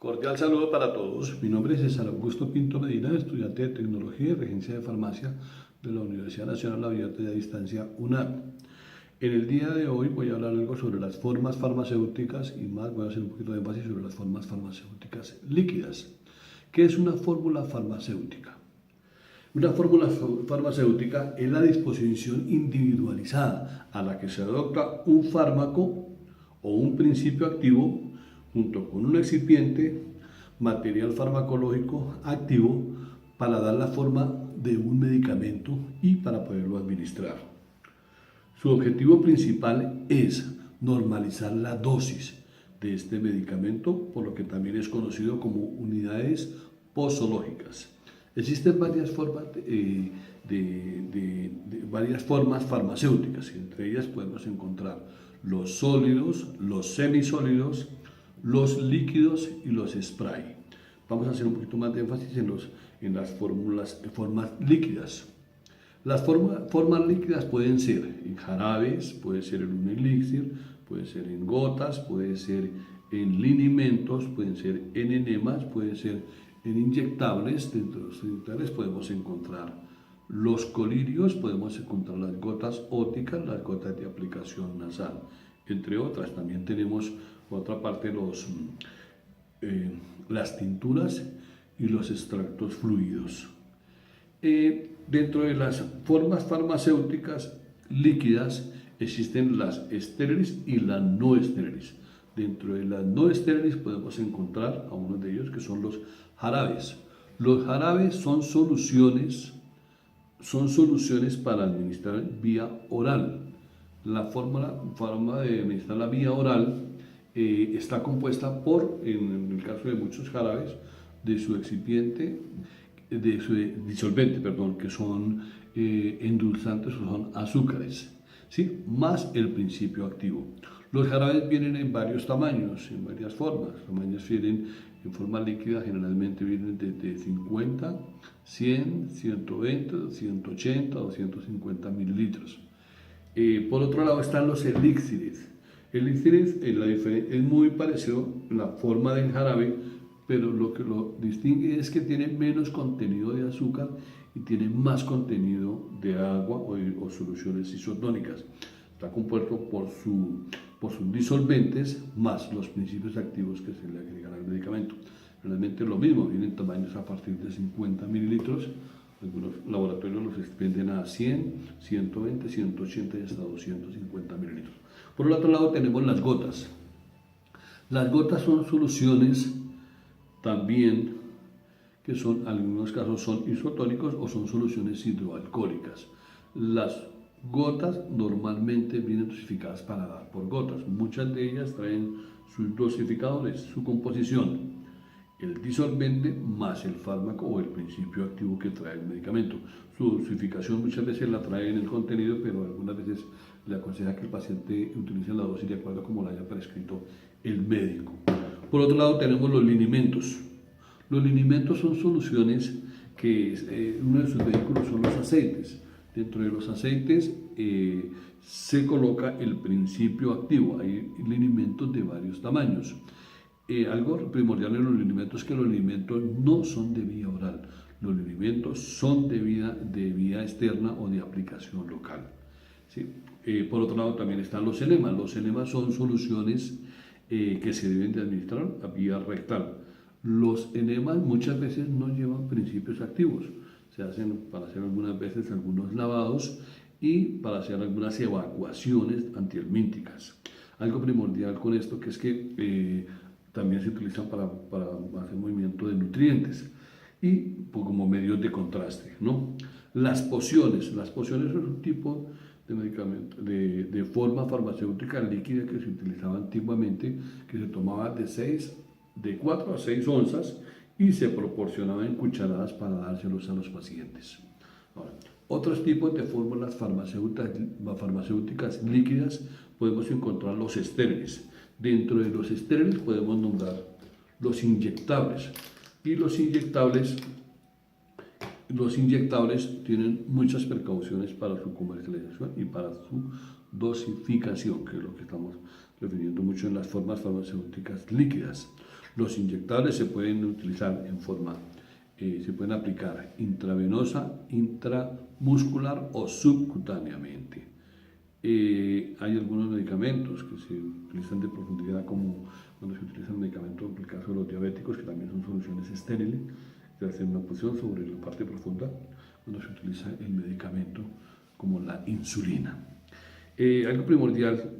Cordial saludo para todos. Mi nombre es César Augusto Pinto Medina, estudiante de Tecnología y Regencia de Farmacia de la Universidad Nacional Abierta y a Distancia UNAM. En el día de hoy voy a hablar algo sobre las formas farmacéuticas y más voy a hacer un poquito de énfasis sobre las formas farmacéuticas líquidas. ¿Qué es una fórmula farmacéutica? Una fórmula farmacéutica es la disposición individualizada a la que se adopta un fármaco o un principio activo junto con un excipiente, material farmacológico activo para dar la forma de un medicamento y para poderlo administrar. Su objetivo principal es normalizar la dosis de este medicamento, por lo que también es conocido como unidades posológicas. Existen varias formas varias formas farmacéuticas, y entre ellas podemos encontrar los sólidos, los semisólidos, los líquidos y los spray. Vamos a hacer un poquito más de énfasis en las formas líquidas. Las formas líquidas pueden ser en jarabes, puede ser en un elixir, puede ser en gotas, puede ser en linimentos, pueden ser en enemas, puede ser en inyectables. Dentro de los inyectables podemos encontrar los colirios, podemos encontrar las gotas ópticas, las gotas de aplicación nasal, entre otras. También tenemos, por otra parte, las tinturas y los extractos fluidos. Dentro de las formas farmacéuticas líquidas existen las estériles y las no estériles. Dentro de las no estériles podemos encontrar a uno de ellos que son los jarabes. Los jarabes son soluciones para administrar vía oral. La forma de administrar la vía oral está compuesta por, en el caso de muchos jarabes, de su excipiente, de su disolvente, perdón, que son endulzantes o son azúcares, ¿sí? Más el principio activo. Los jarabes vienen en varios tamaños, en varias formas. Los tamaños vienen en forma líquida, generalmente vienen desde 50, 100, 120, 180 o 150 mililitros. Por otro lado están los elixires. Elixires es muy parecido la forma del jarabe, pero lo que lo distingue es que tiene menos contenido de azúcar y tiene más contenido de agua o soluciones isotónicas. Está compuesto por sus disolventes más los principios activos que se le agregan al medicamento. Realmente lo mismo, vienen tamaños a partir de 50 mililitros. Algunos laboratorios los expenden a 100, 120, 180 y hasta 250 mililitros. Por el otro lado tenemos las gotas. Las gotas son soluciones también que son, en algunos casos son isotónicos o son soluciones hidroalcohólicas. Las gotas normalmente vienen dosificadas para dar por gotas. Muchas de ellas traen sus dosificadores, su composición, el disolvente más el fármaco o el principio activo que trae el medicamento. Su dosificación muchas veces la trae en el contenido, pero algunas veces le aconseja que el paciente utilice la dosis de acuerdo a como la haya prescrito el médico. Por otro lado tenemos los linimentos. Los linimentos son soluciones que uno de sus vehículos son los aceites. Dentro de los aceites se coloca el principio activo. Hay linimentos de varios tamaños. Algo primordial en los linimentos es que los linimentos no son de vía oral. Los linimentos son de vía externa o de aplicación local, ¿sí? Por otro lado también están los enemas. Los enemas son soluciones que se deben de administrar a vía rectal. Los enemas muchas veces no llevan principios activos. Se hacen para hacer algunas veces algunos lavados y para hacer algunas evacuaciones antihelmínticas. Algo primordial con esto que es que también se utilizan para hacer movimiento de nutrientes y como medios de contraste, ¿no? Las pociones son un tipo de medicamento, de forma farmacéutica líquida que se utilizaba antiguamente, que se tomaba de 4 a 6 onzas y se proporcionaba en cucharadas para dárselos a los pacientes. Ahora, otros tipos de fórmulas farmacéuticas líquidas podemos encontrar los estériles. Dentro de los estériles podemos nombrar los inyectables. Y los inyectables tienen muchas precauciones para su comercialización y para su dosificación, que es lo que estamos refiriendo mucho en las formas farmacéuticas líquidas. Los inyectables se pueden utilizar en forma, se pueden aplicar intravenosa, intramuscular o subcutáneamente. Hay algunos medicamentos que se utilizan de profundidad, como cuando se utiliza el medicamento, en el caso de los diabéticos, que también son soluciones estériles, se hace una posición sobre la parte profunda, cuando se utiliza el medicamento como la insulina. Algo primordial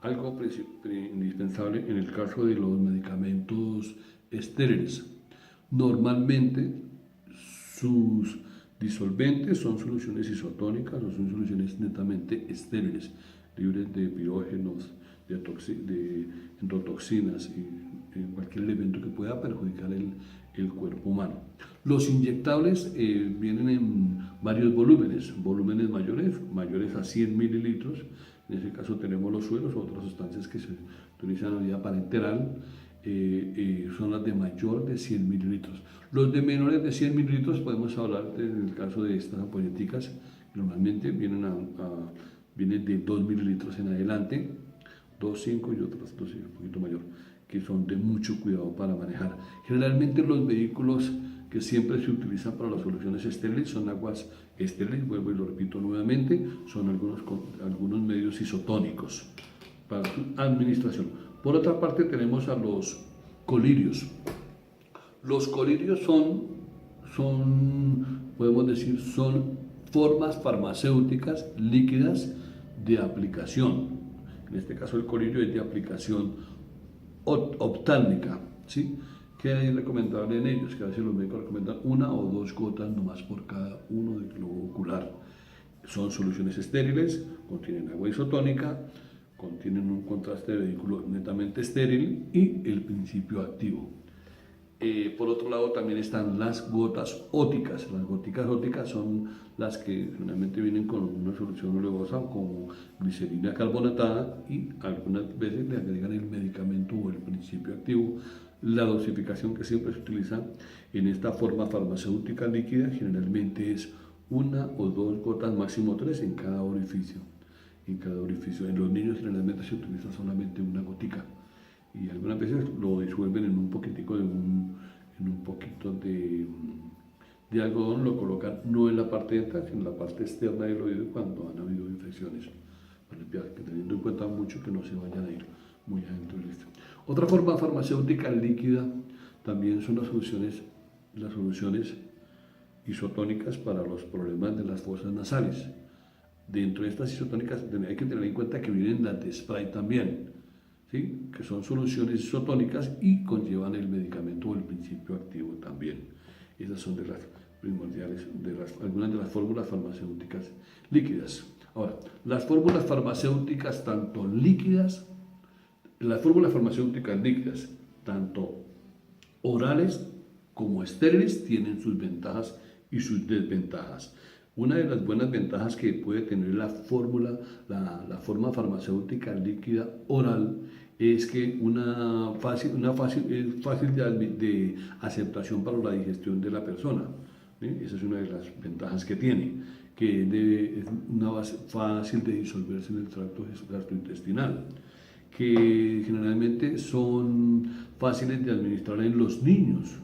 algo indispensable en el caso de los medicamentos estériles. Normalmente sus disolventes son soluciones isotónicas o son soluciones netamente estériles, libres de pirógenos, de endotoxinas y cualquier elemento que pueda perjudicar el cuerpo humano. Los inyectables vienen en varios volúmenes mayores a 100 mililitros. En ese caso tenemos los sueros o otras sustancias que se utilizan a vía parenteral, son las de mayor de 100 mililitros. Los de menores de 100 mililitros podemos hablar en el caso de estas ampolleticas, normalmente vienen de 2 mililitros en adelante, 2, 5 y otras 2, un poquito mayor, que son de mucho cuidado para manejar. Generalmente los vehículos que siempre se utilizan para las soluciones estériles son aguas estériles, vuelvo y lo repito nuevamente, son algunos medios isotónicos para su administración. Por otra parte tenemos a los colirios. Los colirios podemos decir, son formas farmacéuticas líquidas de aplicación. En este caso el colirio es de aplicación oftálmica, ¿sí? ¿Qué es recomendable en ellos? Que a veces los médicos recomiendan 1 o 2 gotas nomás por cada uno del globo ocular. Son soluciones estériles, contienen agua isotónica, contienen un contraste de vehículo netamente estéril y el principio activo. Por otro lado también están las gotas óticas. Las goticas óticas son las que generalmente vienen con una solución oleosa como glicerina carbonatada y algunas veces le agregan el medicamento o el principio activo. La dosificación que siempre se utiliza en esta forma farmacéutica líquida generalmente es 1 o 2 gotas, máximo 3 en cada orificio. En los niños generalmente se utiliza solamente una gotica y algunas veces lo disuelven en un poquitico de algodón, lo colocan no en la parte dental, sino en la parte externa del oído cuando han habido infecciones, para limpiar, que teniendo en cuenta mucho que no se vayan a ir muy adentro del esto. Otra forma farmacéutica líquida también son las soluciones isotónicas para los problemas de las fosas nasales. Dentro de estas isotónicas hay que tener en cuenta que vienen las de spray también, ¿sí? Que son soluciones isotónicas y conllevan el medicamento o el principio activo también. Esas son de las primordiales, algunas de las fórmulas farmacéuticas líquidas. Ahora, las fórmulas farmacéuticas tanto orales como estériles, tienen sus ventajas y sus desventajas. Una de las buenas ventajas que puede tener la forma farmacéutica líquida oral es que es fácil de aceptación para la digestión de la persona. ¿Sí? Esa es una de las ventajas que tiene, que es una base fácil de disolverse en el tracto gastrointestinal, que generalmente son fáciles de administrar en los niños.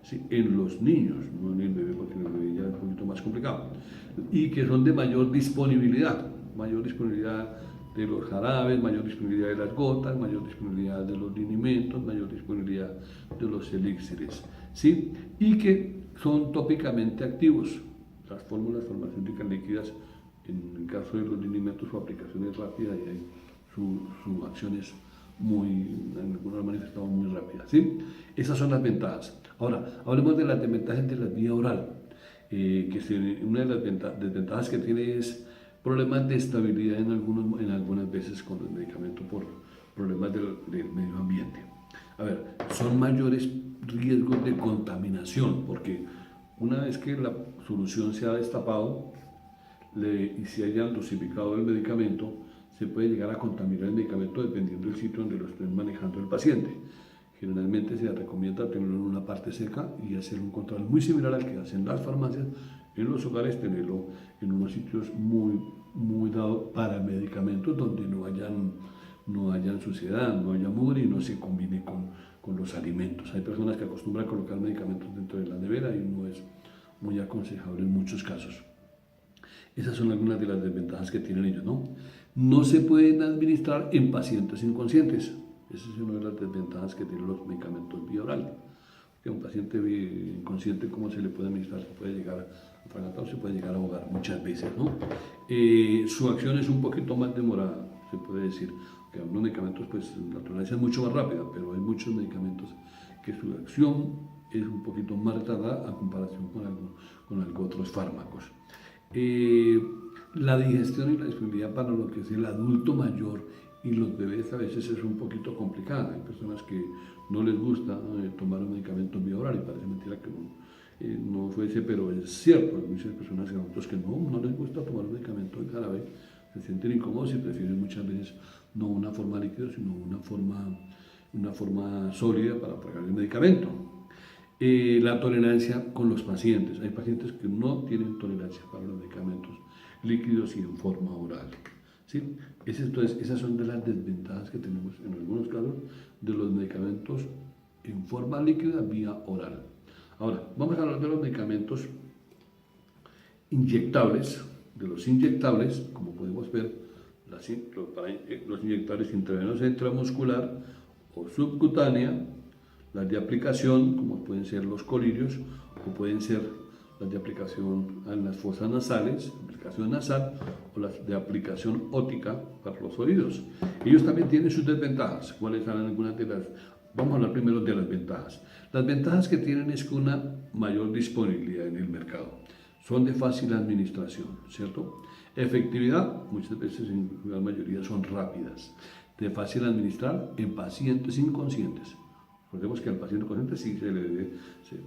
Sí, en los niños, no en el bebé, porque en el bebé ya es un poquito más complicado, y que son de mayor disponibilidad de los jarabes, mayor disponibilidad de las gotas, mayor disponibilidad de los linimentos, mayor disponibilidad de los elixires, ¿sí? Y que son tópicamente activos. Las fórmulas farmacéuticas líquidas, en el caso de los linimentos, su aplicación es rápida y hay su acción es en algunas manifestado muy rápida, ¿sí? Esas son las ventajas. Ahora, hablemos de las desventajas de la vía oral, una de las desventajas que tiene es problemas de estabilidad en algunas veces con el medicamento por problemas del medio ambiente. A ver, son mayores riesgos de contaminación, porque una vez que la solución se ha destapado y se haya dosificado el medicamento, se puede llegar a contaminar el medicamento dependiendo del sitio donde lo estén manejando el paciente. Generalmente se recomienda tenerlo en una parte seca y hacer un control muy similar al que hacen las farmacias. En los hogares, tenerlo en unos sitios muy muy dado para medicamentos donde no hayan suciedad, no haya mugre y no se combine con los alimentos. Hay personas que acostumbran a colocar medicamentos dentro de la nevera y no es muy aconsejable en muchos casos. Esas son algunas de las desventajas que tienen ellos, ¿no? No se pueden administrar en pacientes inconscientes. Esa es una de las desventajas que tienen los medicamentos vía oral. Que a un paciente inconsciente, ¿cómo se le puede administrar? Se puede llegar a atragantar, se puede llegar a ahogar muchas veces, ¿no? Su acción es un poquito más demorada, se puede decir. Que algunos medicamentos, pues la tolerancia es mucho más rápida, pero hay muchos medicamentos que su acción es un poquito más retardada a comparación con otros fármacos. La digestión y la disponibilidad para lo que es el adulto mayor y los bebés a veces es un poquito complicada. Hay personas que no les gusta tomar un medicamento vía oral y parece mentira que no fuese, pero es cierto. Hay muchas personas adultos que no les gusta tomar un medicamento en jarabe, se sienten incómodos y prefieren muchas veces no una forma líquida, sino una forma sólida para tragar el medicamento. La tolerancia con los pacientes. Hay pacientes que no tienen tolerancia para los medicamentos líquidos y en forma oral. ¿Sí? Entonces, esas son de las desventajas que tenemos en algunos casos de los medicamentos en forma líquida vía oral. Ahora, vamos a hablar de los medicamentos inyectables. De los inyectables, como podemos ver, los inyectables intravenosa intramuscular o subcutánea, las de aplicación, como pueden ser los colirios, o pueden ser las de aplicación en las fosas nasales, aplicación nasal, o las de aplicación óptica para los oídos. Ellos también tienen sus desventajas. ¿Cuáles son algunas de las? Vamos a hablar primero de las ventajas. Las ventajas que tienen es que una mayor disponibilidad en el mercado. Son de fácil administración, ¿cierto? Efectividad, muchas veces en la mayoría son rápidas. De fácil administrar en pacientes inconscientes. Recordemos que al paciente consciente sí se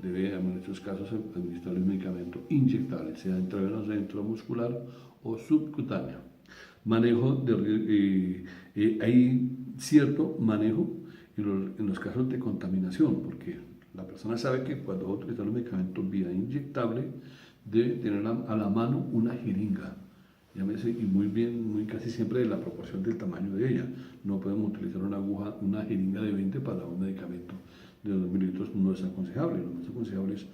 debe en muchos casos administrar el medicamento inyectable, sea intravenosa, intramuscular o subcutánea. Manejo hay cierto manejo en los casos de contaminación, porque la persona sabe que cuando va a utilizar los medicamentos vía inyectable debe tener a la mano una jeringa. Llámese, y muy casi siempre de la proporción del tamaño de ella. No podemos utilizar una jeringa de 20 para un medicamento de 2 mililitros, no es aconsejable. Lo más aconsejable es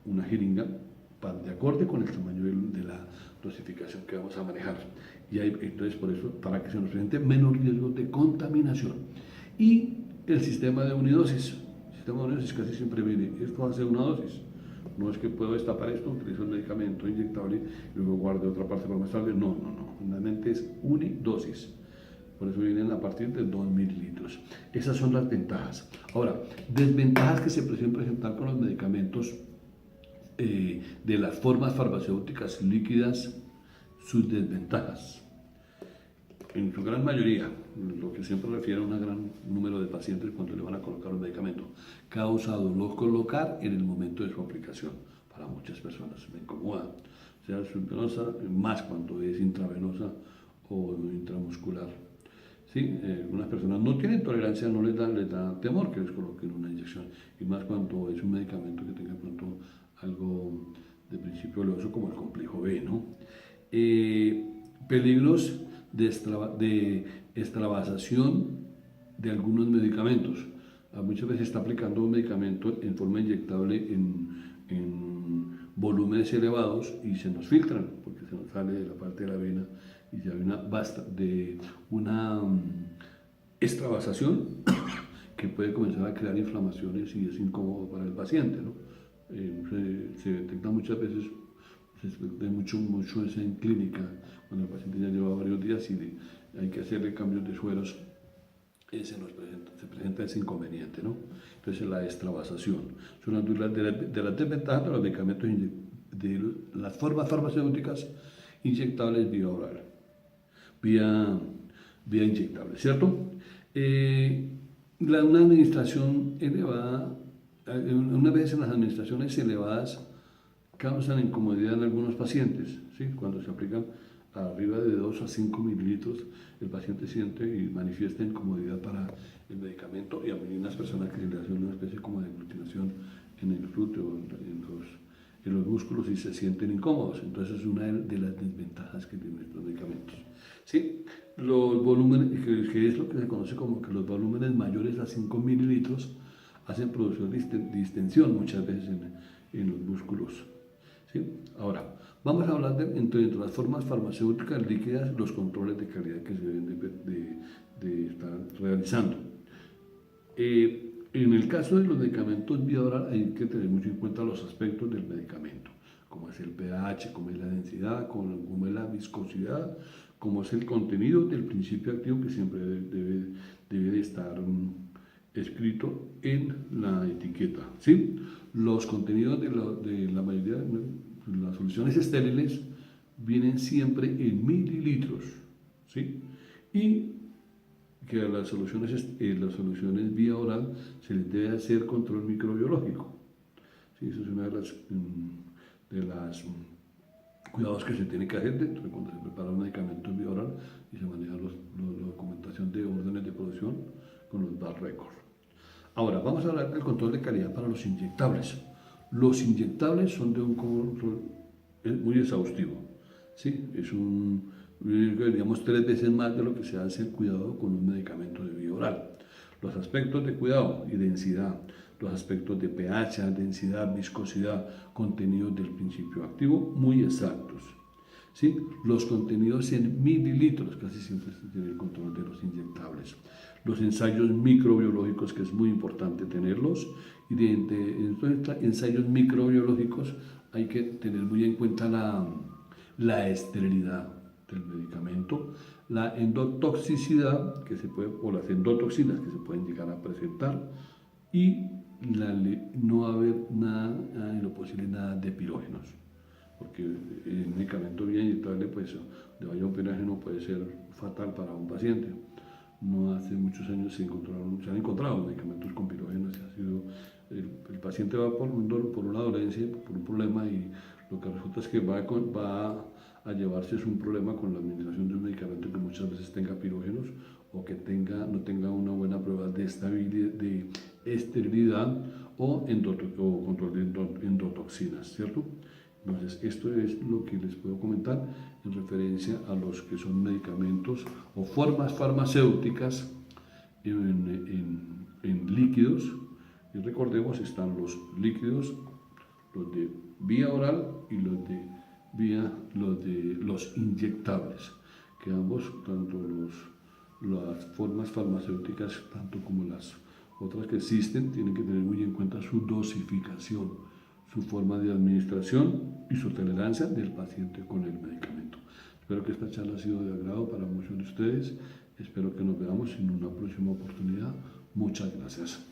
una jeringa de acorde con el tamaño de la dosificación que vamos a manejar. Entonces, por eso, para que se nos presente menos riesgo de contaminación. Y el sistema de unidosis. El sistema de unidosis casi siempre viene, esto hace una dosis. No es que puedo destapar esto, utilizo el medicamento inyectable y luego guardo otra parte para más tarde. No. Realmente es unidosis. Por eso vienen a partir de 2 mililitros. Esas son las ventajas. Ahora, desventajas que se pueden presentar con los medicamentos de las formas farmacéuticas líquidas, sus desventajas. En su gran mayoría, lo que siempre refiere a un gran número de pacientes cuando le van a colocar los medicamentos, causa dolor colocar en el momento de su aplicación. Para muchas personas me incomoda, sea subvenosa, más cuando es intravenosa o intramuscular. ¿Sí? Algunas personas no tienen tolerancia, no les da temor que les coloquen una inyección, y más cuando es un medicamento que tenga pronto algo de principio oleoso como el complejo B, ¿no? Peligros de extravasación de algunos medicamentos. Muchas veces se está aplicando un medicamento en forma inyectable en volúmenes elevados y se nos filtran porque se nos sale de la parte de la vena y ya hay una extravasación que puede comenzar a crear inflamaciones y es incómodo para el paciente, ¿no? Se detecta muchas veces, se mucho eso en clínica, cuando el paciente ya lleva varios días y hay que hacerle cambios de sueros, se presenta ese inconveniente, ¿no? Entonces la extravasación son las de las desventajas de los medicamentos de las formas farmacéuticas inyectables vía oral, vía inyectable, ¿cierto? Una administración elevada, una vez en las administraciones elevadas causan incomodidad en algunos pacientes, ¿sí? Cuando se aplican arriba de 2 a 5 mililitros, el paciente siente y manifiesta incomodidad para el medicamento, y a unas personas que se le hace una especie como de aglutinación en el glúteo, en los músculos y se sienten incómodos. Entonces es una de las desventajas que tienen estos medicamentos. ¿Sí? Los volúmenes, que es lo que se conoce como que los volúmenes mayores a 5 mililitros hacen producción de distensión muchas veces en los músculos. ¿Sí? Ahora, vamos a hablar entre las formas farmacéuticas líquidas, los controles de calidad que se deben de estar realizando. En el caso de los medicamentos vía oral hay que tener mucho en cuenta los aspectos del medicamento, como es el pH, como es la densidad, como es la viscosidad, como es el contenido del principio activo que siempre debe de estar escrito en la etiqueta. ¿Sí? Los contenidos de la mayoría de las soluciones estériles vienen siempre en mililitros. ¿Sí? Y que a las soluciones vía oral se les debe hacer control microbiológico. ¿Sí? Eso es una de las cuidados que se tiene que hacer cuando se prepara un medicamento vía oral y se maneja la documentación de órdenes de producción con los BAR record. Ahora, vamos a hablar del control de calidad para los inyectables. Los inyectables son de un control muy exhaustivo. ¿Sí? Es digamos 3 veces más de lo que se hace el cuidado con un medicamento de vía oral. Los aspectos de cuidado y densidad, los aspectos de pH, densidad, viscosidad, contenidos del principio activo, muy exactos. ¿Sí? Los contenidos en mililitros, casi siempre se tiene el control de los inyectables. Los ensayos microbiológicos, que es muy importante tenerlos, y entonces, ensayos microbiológicos hay que tener muy en cuenta la esterilidad del medicamento, la endotoxicidad o las endotoxinas que se pueden llegar a presentar y no haber nada, en lo posible, nada de pirógenos, porque el medicamento bien inyectable pues, de bajo pirógeno puede ser fatal para un paciente. No hace muchos años se han encontrado medicamentos con pirógenos y ha sido, el paciente va por una dolencia, por un problema y lo que resulta es que va a llevarse es un problema con la administración de un medicamento que muchas veces tenga pirógenos o que no tenga una buena prueba de estabilidad, de esterilidad o control de endotoxinas, ¿cierto? Entonces, esto es lo que les puedo comentar en referencia a los que son medicamentos o formas farmacéuticas en líquidos. Y recordemos, están los líquidos, los de vía oral y los inyectables, que ambos, tanto las formas farmacéuticas, tanto como las otras que existen, tienen que tener muy en cuenta su dosificación, su forma de administración y su tolerancia del paciente con el medicamento. Espero que esta charla ha sido de agrado para muchos de ustedes. Espero que nos veamos en una próxima oportunidad. Muchas gracias.